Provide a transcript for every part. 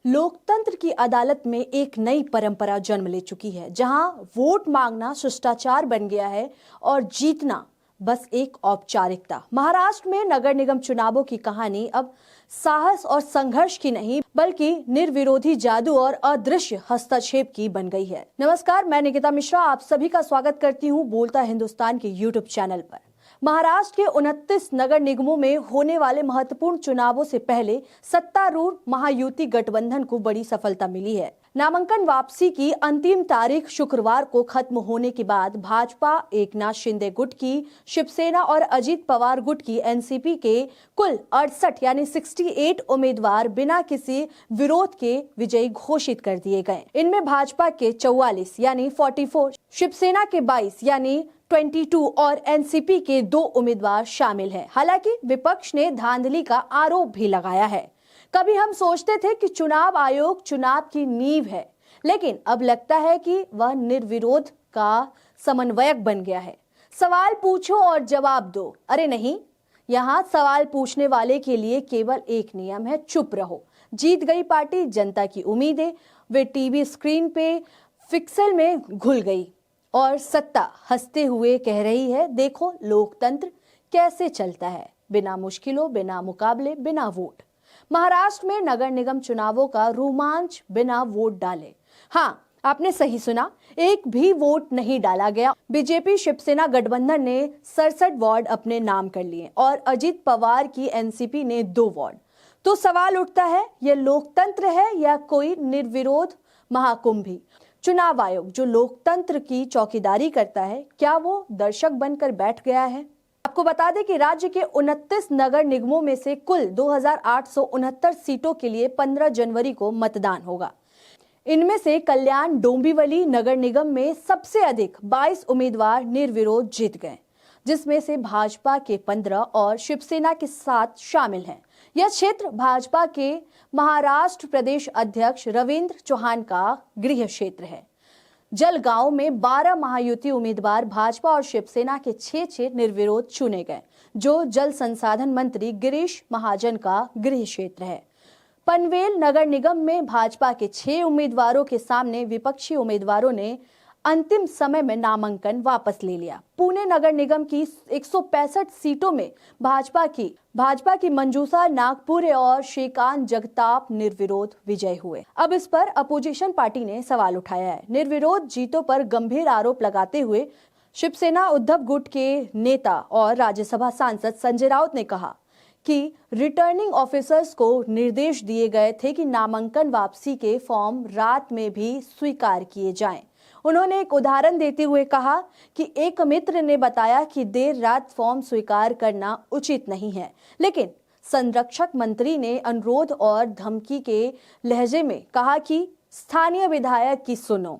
लोकतंत्र की अदालत में एक नई परंपरा जन्म ले चुकी है, जहां वोट मांगना शिष्टाचार बन गया है और जीतना बस एक औपचारिकता। महाराष्ट्र में नगर निगम चुनावों की कहानी अब साहस और संघर्ष की नहीं, बल्कि निर्विरोधी जादू और अदृश्य हस्तक्षेप की बन गई है। नमस्कार, मैं निकिता मिश्रा आप सभी का स्वागत करती हूं बोलता हिंदुस्तान के यूट्यूब चैनल पर। महाराष्ट्र के 29 नगर निगमों में होने वाले महत्वपूर्ण चुनावों से पहले सत्तारूढ़ महायुति गठबंधन को बड़ी सफलता मिली है। नामांकन वापसी की अंतिम तारीख शुक्रवार को खत्म होने के बाद भाजपा, एकनाथ शिंदे गुट की शिवसेना और अजित पवार गुट की एनसीपी के कुल 68 यानी 68 उम्मीदवार बिना किसी विरोध के विजयी घोषित कर दिए गए। इनमें भाजपा के 44 यानी 44, शिवसेना के 22 यानी 22 और एनसीपी के 2 उम्मीदवार शामिल हैं। हालांकि विपक्ष ने धांधली का आरोप भी लगाया है। कभी हम सोचते थे कि चुनाव आयोग चुनाव की नींव है, लेकिन अब लगता है कि वह निर्विरोध का समन्वयक बन गया है। सवाल पूछो और जवाब दो। अरे नहीं, यहाँ सवाल पूछने वाले के लिए केवल एक नियम है, चुप रहो। जीत गई पार्टी, जनता की उम्मीदें वे टीवी स्क्रीन पे पिक्सल में घुल गई और सत्ता हंसते हुए कह रही है, देखो लोकतंत्र कैसे चलता है, बिना मुश्किलों, बिना मुकाबले, बिना वोट। महाराष्ट्र में नगर निगम चुनावों का रोमांच बिना वोट डाले। हाँ, आपने सही सुना, एक भी वोट नहीं डाला गया। बीजेपी शिवसेना गठबंधन ने 67 वार्ड अपने नाम कर लिए और अजित पवार की एनसीपी ने 2 वार्ड। तो सवाल उठता है, यह लोकतंत्र है या कोई निर्विरोध महाकुंभी? चुनाव आयोग जो लोकतंत्र की चौकीदारी करता है, क्या वो दर्शक बनकर बैठ गया है? आपको बता दें कि राज्य के 29 नगर निगमों में से कुल 2869 सीटों के लिए 15 जनवरी को मतदान होगा। इनमें से कल्याण डोंबिवली नगर निगम में सबसे अधिक 22 उम्मीदवार निर्विरोध जीत गए, जिसमें से भाजपा के 15 और शिवसेना के 7 शामिल हैं। यह क्षेत्र भाजपा के महाराष्ट्र प्रदेश अध्यक्ष रविंद्र चौहान का गृह क्षेत्र है। जलगांव में 12 महायुति उम्मीदवार भाजपा और शिवसेना के 6 निर्विरोध चुने गए, जो जल संसाधन मंत्री गिरीश महाजन का गृह क्षेत्र है। पनवेल नगर निगम में भाजपा के 6 उम्मीदवारों के सामने विपक्षी उम्मीदवारों ने अंतिम समय में नामांकन वापस ले लिया। पुणे नगर निगम की 165 सीटों में भाजपा की मंजूषा नागपुरे और श्रीकांत जगताप निर्विरोध विजय हुए। अब इस पर अपोजिशन पार्टी ने सवाल उठाया है। निर्विरोध जीतों पर गंभीर आरोप लगाते हुए शिवसेना उद्धव गुट के नेता और राज्यसभा सांसद संजय राउत ने कहा कि रिटर्निंग ऑफिसर्स को निर्देश दिए गए थे कि नामांकन वापसी के फॉर्म रात में भी स्वीकार किए जाएं। उन्होंने एक उदाहरण देते हुए कहा कि एक मित्र ने बताया कि देर रात फॉर्म स्वीकार करना उचित नहीं है, लेकिन संरक्षक मंत्री ने अनुरोध और धमकी के लहजे में कहा कि स्थानीय विधायक की सुनो,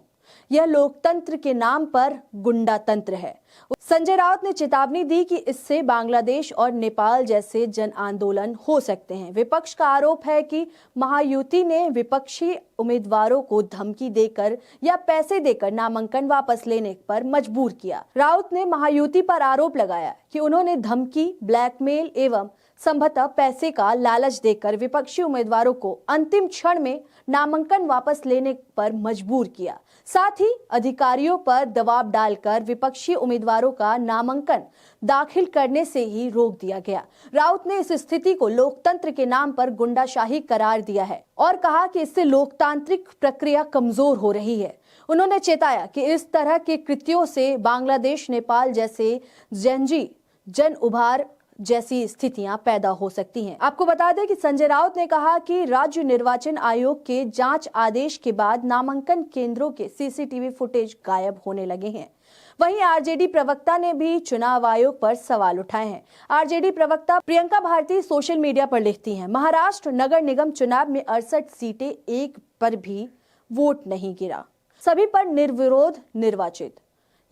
यह लोकतंत्र के नाम पर गुंडा तंत्र है। संजय राउत ने चेतावनी दी कि इससे बांग्लादेश और नेपाल जैसे जन आंदोलन हो सकते हैं। विपक्ष का आरोप है कि महायुति ने विपक्षी उम्मीदवारों को धमकी देकर या पैसे देकर नामांकन वापस लेने पर मजबूर किया। राउत ने महायुति पर आरोप लगाया कि उन्होंने धमकी, ब्लैकमेल एवं संभवतः पैसे का लालच देकर विपक्षी उम्मीदवारों को अंतिम क्षण में नामांकन वापस लेने पर मजबूर किया। साथ ही अधिकारियों पर दबाव डालकर विपक्षी उम्मीदवारों का नामांकन दाखिल करने से ही रोक दिया गया। राउत ने इस स्थिति को लोकतंत्र के नाम पर गुंडाशाही करार दिया है और कहा कि इससे लोकतांत्रिक प्रक्रिया कमजोर हो रही है। उन्होंने चेताया कि इस तरह के कृत्यों से बांग्लादेश, नेपाल जैसे जन उभार जैसी स्थितियां पैदा हो सकती हैं। आपको बता दें कि संजय राउत ने कहा कि राज्य निर्वाचन आयोग के जांच आदेश के बाद नामांकन केंद्रों के सीसीटीवी फुटेज गायब होने लगे हैं। वहीं आरजेडी प्रवक्ता ने भी चुनाव आयोग पर सवाल उठाए हैं। आरजेडी प्रवक्ता प्रियंका भारती सोशल मीडिया पर लिखती हैं, महाराष्ट्र नगर निगम चुनाव में 68 सीटें, एक पर भी वोट नहीं गिरा, सभी पर निर्विरोध निर्वाचित।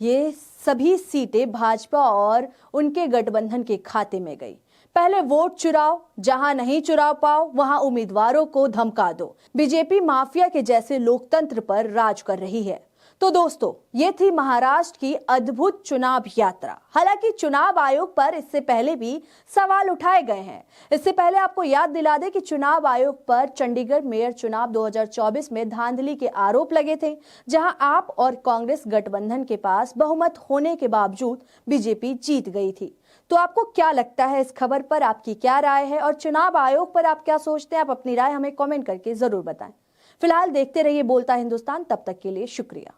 ये सभी सीटें भाजपा और उनके गठबंधन के खाते में गई। पहले वोट चुराओ, जहां नहीं चुरा पाओ वहां उम्मीदवारों को धमका दो। बीजेपी माफिया के जैसे लोकतंत्र पर राज कर रही है। तो दोस्तों, ये थी महाराष्ट्र की अद्भुत चुनाव यात्रा। हालांकि चुनाव आयोग पर इससे पहले भी सवाल उठाए गए हैं। इससे पहले आपको याद दिला दें कि चुनाव आयोग पर चंडीगढ़ मेयर चुनाव 2024 में धांधली के आरोप लगे थे, जहां आप और कांग्रेस गठबंधन के पास बहुमत होने के बावजूद बीजेपी जीत गई थी। तो आपको क्या लगता है इस खबर पर? आपकी क्या राय है और चुनाव आयोग पर आप क्या सोचते हैं? आप अपनी राय हमें कमेंट करके जरूर बताएं। फिलहाल देखते रहिए बोलता हिंदुस्तान। तब तक के लिए शुक्रिया।